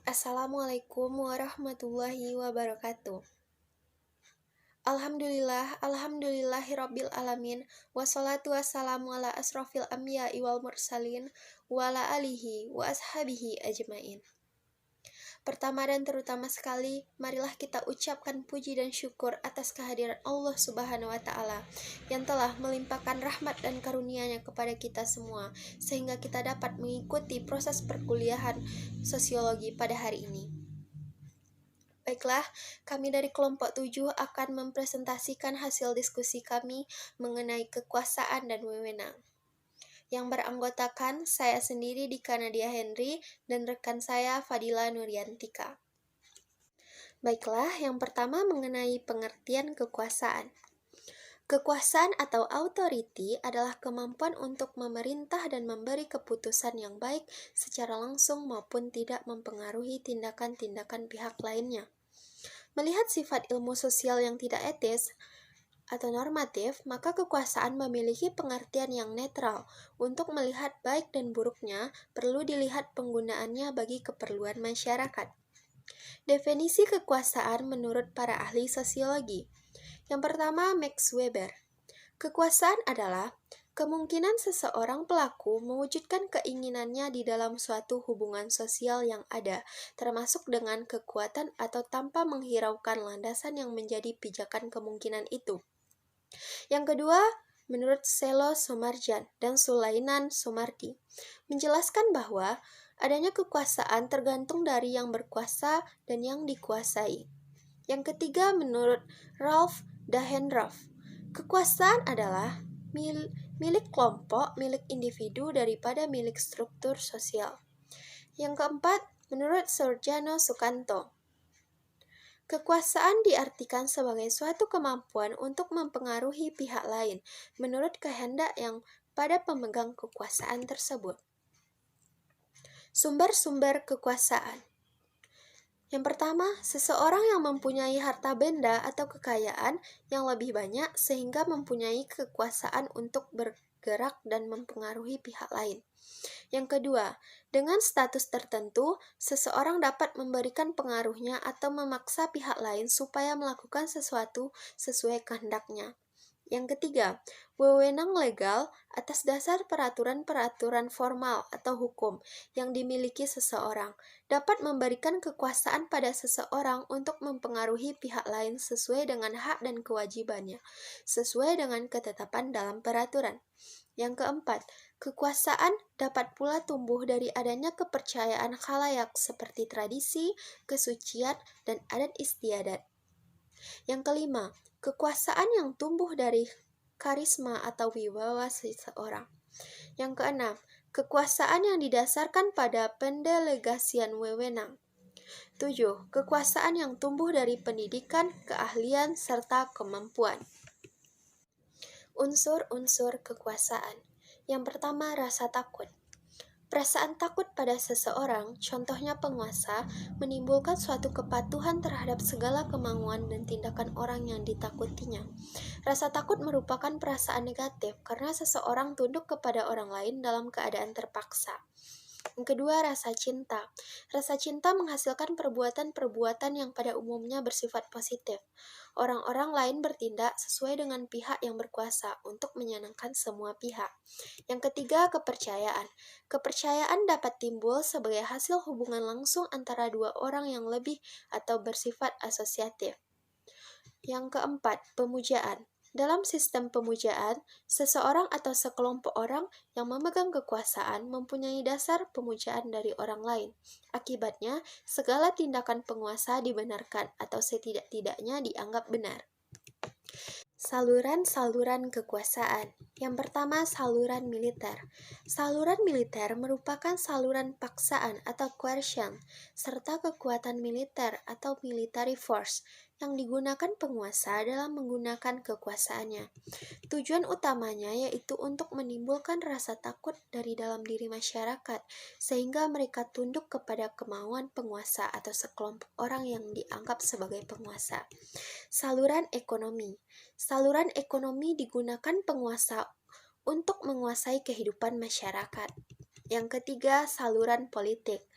Assalamualaikum warahmatullahi wabarakatuh. Alhamdulillahirabbil alamin. Wassalatu wassalamu ala asrofil anbiya'i wal mursalin wa ala alihi wa ashabihi ajmain. Pertama dan terutama sekali, marilah kita ucapkan puji dan syukur atas kehadiran Allah Subhanahu wa Ta'ala yang telah melimpahkan rahmat dan karunia-Nya kepada kita semua, sehingga kita dapat mengikuti proses perkuliahan sosiologi pada hari ini. Baiklah, kami dari kelompok 7 akan mempresentasikan hasil diskusi kami mengenai kekuasaan dan wewenang. Yang beranggotakan saya sendiri Dika Nadia Henry dan rekan saya Fadila Nuriantika. Baiklah, yang pertama mengenai pengertian kekuasaan. Kekuasaan atau authority adalah kemampuan untuk memerintah dan memberi keputusan yang baik secara langsung maupun tidak mempengaruhi tindakan-tindakan pihak lainnya. Melihat sifat ilmu sosial yang tidak etis atau normatif, maka kekuasaan memiliki pengertian yang netral. Untuk melihat baik dan buruknya, perlu dilihat penggunaannya bagi keperluan masyarakat. Definisi kekuasaan menurut para ahli sosiologi. Yang pertama, Max Weber. Kekuasaan adalah kemungkinan seseorang pelaku mewujudkan keinginannya di dalam suatu hubungan sosial yang ada, termasuk dengan kekuatan atau tanpa menghiraukan landasan yang menjadi pijakan kemungkinan itu. Yang kedua, menurut Selo Somarjan dan Sulaiman Somardi, menjelaskan bahwa adanya kekuasaan tergantung dari yang berkuasa dan yang dikuasai. Yang ketiga, menurut Ralph Dahrendorf, kekuasaan adalah milik kelompok, milik individu daripada milik struktur sosial. Yang keempat, menurut Surjano Sukanto, kekuasaan diartikan sebagai suatu kemampuan untuk mempengaruhi pihak lain menurut kehendak yang pada pemegang kekuasaan tersebut. Sumber-sumber kekuasaan. Yang pertama, seseorang yang mempunyai harta benda atau kekayaan yang lebih banyak sehingga mempunyai kekuasaan untuk bergerak dan mempengaruhi pihak lain. Yang kedua, dengan status tertentu, seseorang dapat memberikan pengaruhnya atau memaksa pihak lain supaya melakukan sesuatu sesuai kehendaknya. Yang ketiga, wewenang legal atas dasar peraturan-peraturan formal atau hukum yang dimiliki seseorang dapat memberikan kekuasaan pada seseorang untuk mempengaruhi pihak lain sesuai dengan hak dan kewajibannya, sesuai dengan ketetapan dalam peraturan. Yang keempat, kekuasaan dapat pula tumbuh dari adanya kepercayaan khalayak seperti tradisi, kesucian, dan adat istiadat. Yang kelima, kekuasaan yang tumbuh dari karisma atau wibawa seseorang. Yang keenam, kekuasaan yang didasarkan pada pendelegasian wewenang. 7. Kekuasaan yang tumbuh dari pendidikan, keahlian, serta kemampuan. Unsur-unsur kekuasaan. Yang pertama, rasa takut. Perasaan takut pada seseorang, contohnya penguasa, menimbulkan suatu kepatuhan terhadap segala kemauan dan tindakan orang yang ditakutinya. Rasa takut merupakan perasaan negatif karena seseorang tunduk kepada orang lain dalam keadaan terpaksa. Yang kedua, rasa cinta. Rasa cinta menghasilkan perbuatan-perbuatan yang pada umumnya bersifat positif. Orang-orang lain bertindak sesuai dengan pihak yang berkuasa untuk menyenangkan semua pihak. Yang ketiga, kepercayaan. Kepercayaan dapat timbul sebagai hasil hubungan langsung antara dua orang yang lebih atau bersifat asosiatif. Yang keempat, pemujaan. Dalam sistem pemujaan, seseorang atau sekelompok orang yang memegang kekuasaan mempunyai dasar pemujaan dari orang lain. Akibatnya, segala tindakan penguasa dibenarkan atau setidak-tidaknya dianggap benar. Saluran-saluran kekuasaan. Yang pertama, saluran militer. Saluran militer merupakan saluran paksaan atau coercion, serta kekuatan militer atau military force yang digunakan penguasa dalam menggunakan kekuasaannya. Tujuan utamanya yaitu untuk menimbulkan rasa takut dari dalam diri masyarakat, sehingga mereka tunduk kepada kemauan penguasa atau sekelompok orang yang dianggap sebagai penguasa. Saluran ekonomi. Saluran ekonomi digunakan penguasa untuk menguasai kehidupan masyarakat. Yang ketiga, saluran politik.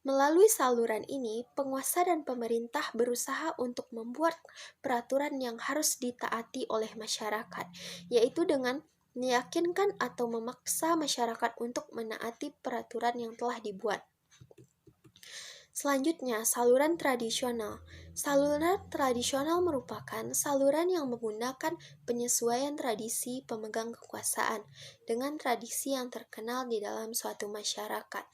Melalui saluran ini, penguasa dan pemerintah berusaha untuk membuat peraturan yang harus ditaati oleh masyarakat, yaitu dengan meyakinkan atau memaksa masyarakat untuk menaati peraturan yang telah dibuat. Selanjutnya, saluran tradisional. Saluran tradisional merupakan saluran yang menggunakan penyesuaian tradisi pemegang kekuasaan dengan tradisi yang terkenal di dalam suatu masyarakat,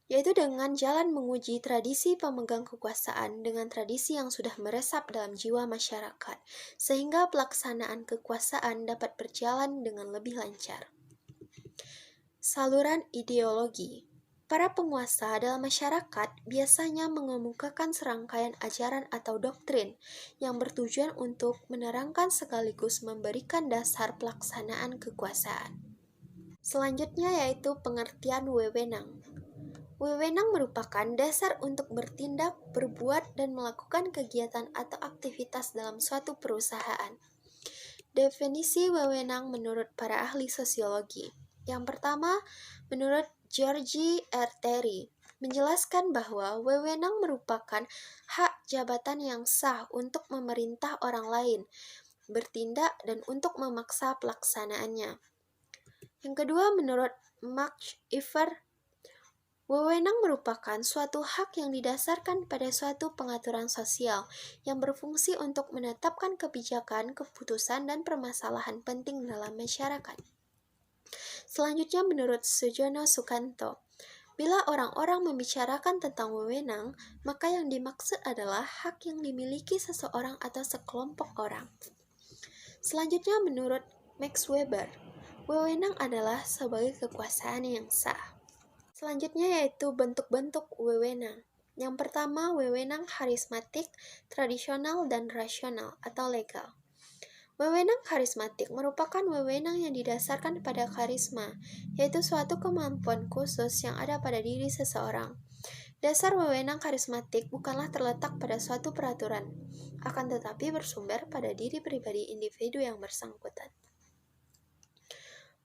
yaitu dengan jalan menguji tradisi pemegang kekuasaan dengan tradisi yang sudah meresap dalam jiwa masyarakat, sehingga pelaksanaan kekuasaan dapat berjalan dengan lebih lancar. Saluran ideologi. Para penguasa dalam masyarakat biasanya mengemukakan serangkaian ajaran atau doktrin yang bertujuan untuk menerangkan sekaligus memberikan dasar pelaksanaan kekuasaan. Selanjutnya yaitu pengertian wewenang. Wewenang merupakan dasar untuk bertindak, berbuat, dan melakukan kegiatan atau aktivitas dalam suatu perusahaan. Definisi wewenang menurut para ahli sosiologi. Yang pertama, menurut George R. Terry, menjelaskan bahwa wewenang merupakan hak jabatan yang sah untuk memerintah orang lain, bertindak, dan untuk memaksa pelaksanaannya. Yang kedua, menurut Max Iver, wewenang merupakan suatu hak yang didasarkan pada suatu pengaturan sosial yang berfungsi untuk menetapkan kebijakan, keputusan, dan permasalahan penting dalam masyarakat. Selanjutnya menurut Sujono Sukanto, bila orang-orang membicarakan tentang wewenang, maka yang dimaksud adalah hak yang dimiliki seseorang atau sekelompok orang. Selanjutnya menurut Max Weber, wewenang adalah sebagai kekuasaan yang sah. Selanjutnya yaitu bentuk-bentuk wewenang. Yang pertama, wewenang karismatik, tradisional, dan rasional atau legal. Wewenang karismatik merupakan wewenang yang didasarkan pada karisma, yaitu suatu kemampuan khusus yang ada pada diri seseorang. Dasar wewenang karismatik bukanlah terletak pada suatu peraturan, akan tetapi bersumber pada diri pribadi individu yang bersangkutan.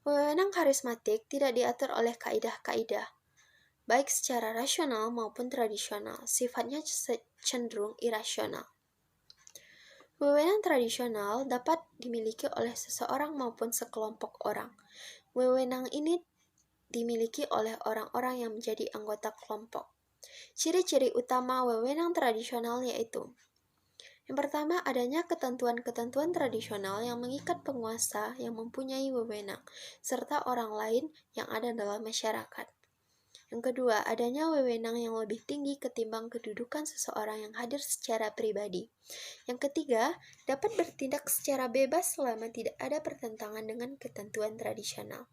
Wewenang karismatik tidak diatur oleh kaidah-kaidah, baik secara rasional maupun tradisional, sifatnya cenderung irasional. Wewenang tradisional dapat dimiliki oleh seseorang maupun sekelompok orang. Wewenang ini dimiliki oleh orang-orang yang menjadi anggota kelompok. Ciri-ciri utama wewenang tradisional yaitu: yang pertama, adanya ketentuan-ketentuan tradisional yang mengikat penguasa yang mempunyai wewenang, serta orang lain yang ada dalam masyarakat. Yang kedua, adanya wewenang yang lebih tinggi ketimbang kedudukan seseorang yang hadir secara pribadi. Yang ketiga, dapat bertindak secara bebas selama tidak ada pertentangan dengan ketentuan tradisional.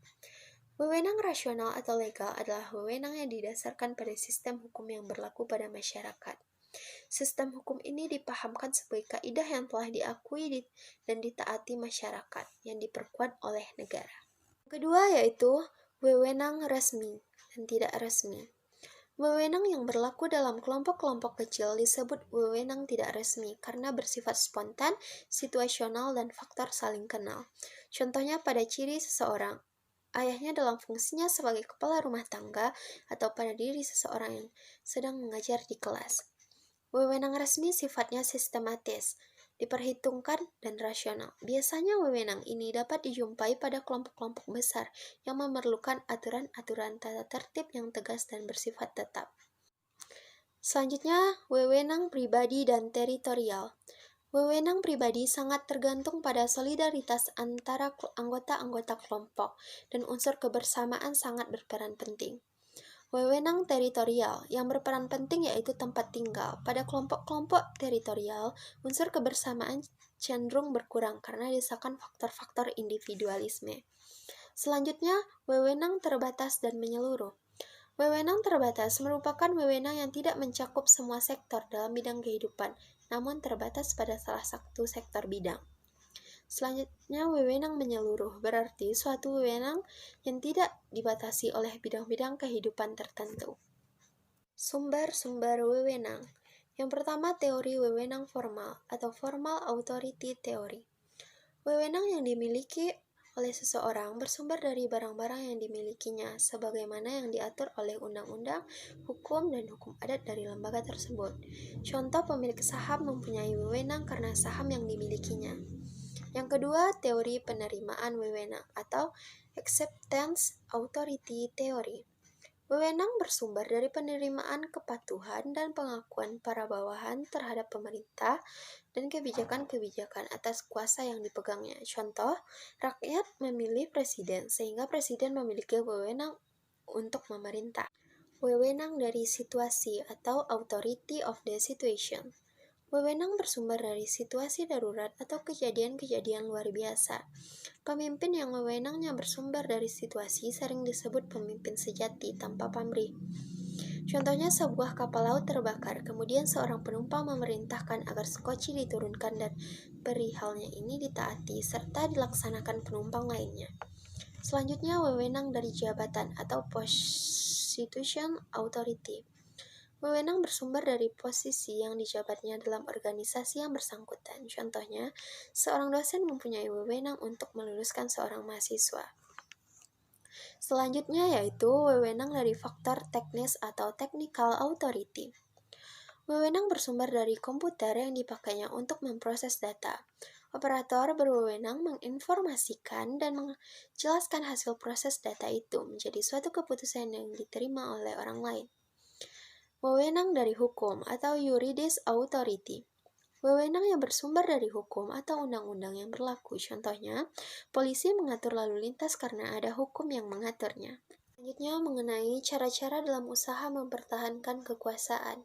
Wewenang rasional atau legal adalah wewenang yang didasarkan pada sistem hukum yang berlaku pada masyarakat. Sistem hukum ini dipahamkan sebagai kaidah yang telah diakui dan ditaati masyarakat, yang diperkuat oleh negara. Kedua yaitu wewenang resmi dan tidak resmi. Wewenang yang berlaku dalam kelompok-kelompok kecil disebut wewenang tidak resmi karena bersifat spontan, situasional, dan faktor saling kenal. Contohnya pada ciri seseorang, ayahnya dalam fungsinya sebagai kepala rumah tangga, atau pada diri seseorang yang sedang mengajar di kelas. Wewenang resmi sifatnya sistematis, diperhitungkan, dan rasional. Biasanya wewenang ini dapat dijumpai pada kelompok-kelompok besar yang memerlukan aturan-aturan tata tertib yang tegas dan bersifat tetap. Selanjutnya, wewenang pribadi dan teritorial. Wewenang pribadi sangat tergantung pada solidaritas antara anggota-anggota kelompok, dan unsur kebersamaan sangat berperan penting. Wewenang teritorial yang berperan penting yaitu tempat tinggal. Pada kelompok-kelompok teritorial, unsur kebersamaan cenderung berkurang karena desakan faktor-faktor individualisme. Selanjutnya, wewenang terbatas dan menyeluruh. Wewenang terbatas merupakan wewenang yang tidak mencakup semua sektor dalam bidang kehidupan, namun terbatas pada salah satu sektor bidang. Selanjutnya, wewenang menyeluruh berarti suatu wewenang yang tidak dibatasi oleh bidang-bidang kehidupan tertentu. Sumber-sumber wewenang. Yang pertama, teori wewenang formal atau formal authority theory. Wewenang yang dimiliki oleh seseorang bersumber dari barang-barang yang dimilikinya, sebagaimana yang diatur oleh undang-undang, hukum, dan hukum adat dari lembaga tersebut. Contoh, pemilik saham mempunyai wewenang karena saham yang dimilikinya. Yang kedua, teori penerimaan wewenang atau acceptance authority theory. Wewenang bersumber dari penerimaan kepatuhan dan pengakuan para bawahan terhadap pemerintah dan kebijakan-kebijakan atas kuasa yang dipegangnya. Contoh, rakyat memilih presiden sehingga presiden memiliki wewenang untuk memerintah. Wewenang dari situasi atau authority of the situation. Wewenang bersumber dari situasi darurat atau kejadian-kejadian luar biasa. Pemimpin yang wewenangnya bersumber dari situasi sering disebut pemimpin sejati tanpa pamrih. Contohnya, sebuah kapal laut terbakar, kemudian seorang penumpang memerintahkan agar skoci diturunkan dan perihalnya ini ditaati serta dilaksanakan penumpang lainnya. Selanjutnya, wewenang dari jabatan atau position authority. Wewenang bersumber dari posisi yang dijabatnya dalam organisasi yang bersangkutan. Contohnya, seorang dosen mempunyai wewenang untuk meluluskan seorang mahasiswa. Selanjutnya yaitu wewenang dari faktor teknis atau technical authority. Wewenang bersumber dari komputer yang dipakainya untuk memproses data. Operator berwewenang menginformasikan dan menjelaskan hasil proses data itu menjadi suatu keputusan yang diterima oleh orang lain. Wewenang dari hukum atau juridis authority. Wewenang yang bersumber dari hukum atau undang-undang yang berlaku. Contohnya, polisi mengatur lalu lintas karena ada hukum yang mengaturnya. Selanjutnya mengenai cara-cara dalam usaha mempertahankan kekuasaan.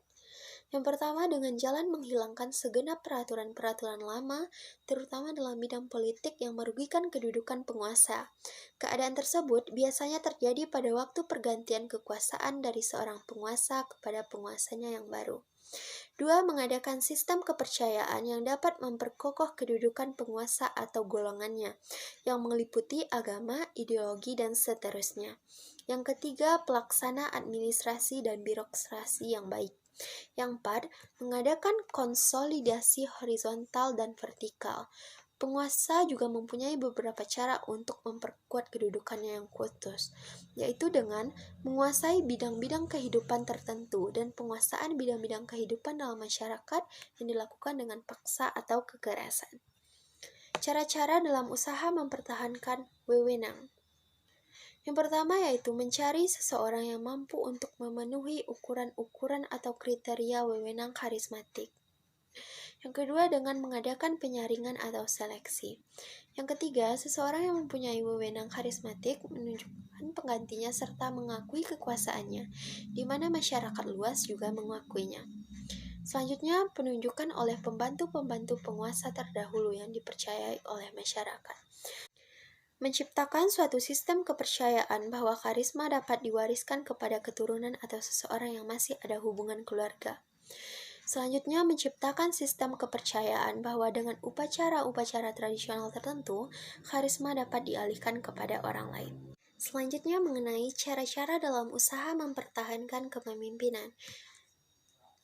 Yang pertama, dengan jalan menghilangkan segenap peraturan-peraturan lama, terutama dalam bidang politik yang merugikan kedudukan penguasa. Keadaan tersebut biasanya terjadi pada waktu pergantian kekuasaan dari seorang penguasa kepada penguasanya yang baru. 2. Mengadakan sistem kepercayaan yang dapat memperkokoh kedudukan penguasa atau golongannya, yang meliputi agama, ideologi, dan seterusnya. Yang ketiga, pelaksana administrasi dan birokrasi yang baik. Yang 4, mengadakan konsolidasi horizontal dan vertikal. Penguasa juga mempunyai beberapa cara untuk memperkuat kedudukannya yang khusus, yaitu dengan menguasai bidang-bidang kehidupan tertentu dan penguasaan bidang-bidang kehidupan dalam masyarakat yang dilakukan dengan paksa atau kekerasan. Cara-cara dalam usaha mempertahankan wewenang. Yang pertama yaitu mencari seseorang yang mampu untuk memenuhi ukuran-ukuran atau kriteria wewenang karismatik. Yang kedua, dengan mengadakan penyaringan atau seleksi. Yang ketiga, seseorang yang mempunyai wewenang karismatik menunjukkan penggantinya serta mengakui kekuasaannya, di mana masyarakat luas juga mengakuinya. Selanjutnya, penunjukan oleh pembantu-pembantu penguasa terdahulu yang dipercayai oleh masyarakat. Menciptakan suatu sistem kepercayaan bahwa karisma dapat diwariskan kepada keturunan atau seseorang yang masih ada hubungan keluarga. Selanjutnya, menciptakan sistem kepercayaan bahwa dengan upacara-upacara tradisional tertentu, karisma dapat dialihkan kepada orang lain. Selanjutnya, mengenai cara-cara dalam usaha mempertahankan kepemimpinan,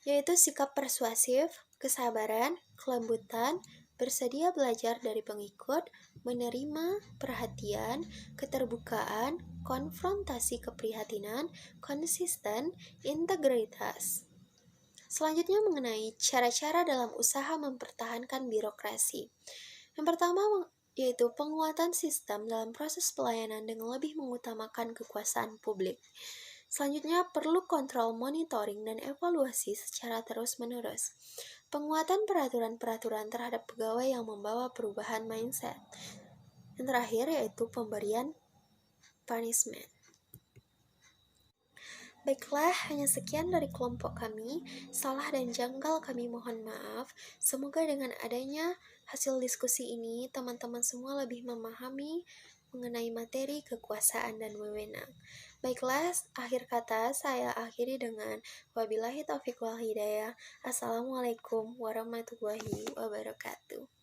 yaitu sikap persuasif, kesabaran, kelembutan, bersedia belajar dari pengikut, menerima perhatian, keterbukaan, konfrontasi keprihatinan, konsisten, integritas. Selanjutnya mengenai cara-cara dalam usaha mempertahankan birokrasi. Yang pertama yaitu penguatan sistem dalam proses pelayanan dengan lebih mengutamakan kekuasaan publik. Selanjutnya perlu kontrol, monitoring, dan evaluasi secara terus-menerus. Penguatan peraturan-peraturan terhadap pegawai yang membawa perubahan mindset. Yang terakhir yaitu pemberian punishment. Baiklah, hanya sekian dari kelompok kami. Salah dan janggal kami mohon maaf. Semoga dengan adanya hasil diskusi ini, teman-teman semua lebih memahami mengenai materi kekuasaan dan wewenang. Baiklah, akhir kata saya akhiri dengan wabillahi taufiq wal hidayah. Assalamualaikum warahmatullahi wabarakatuh.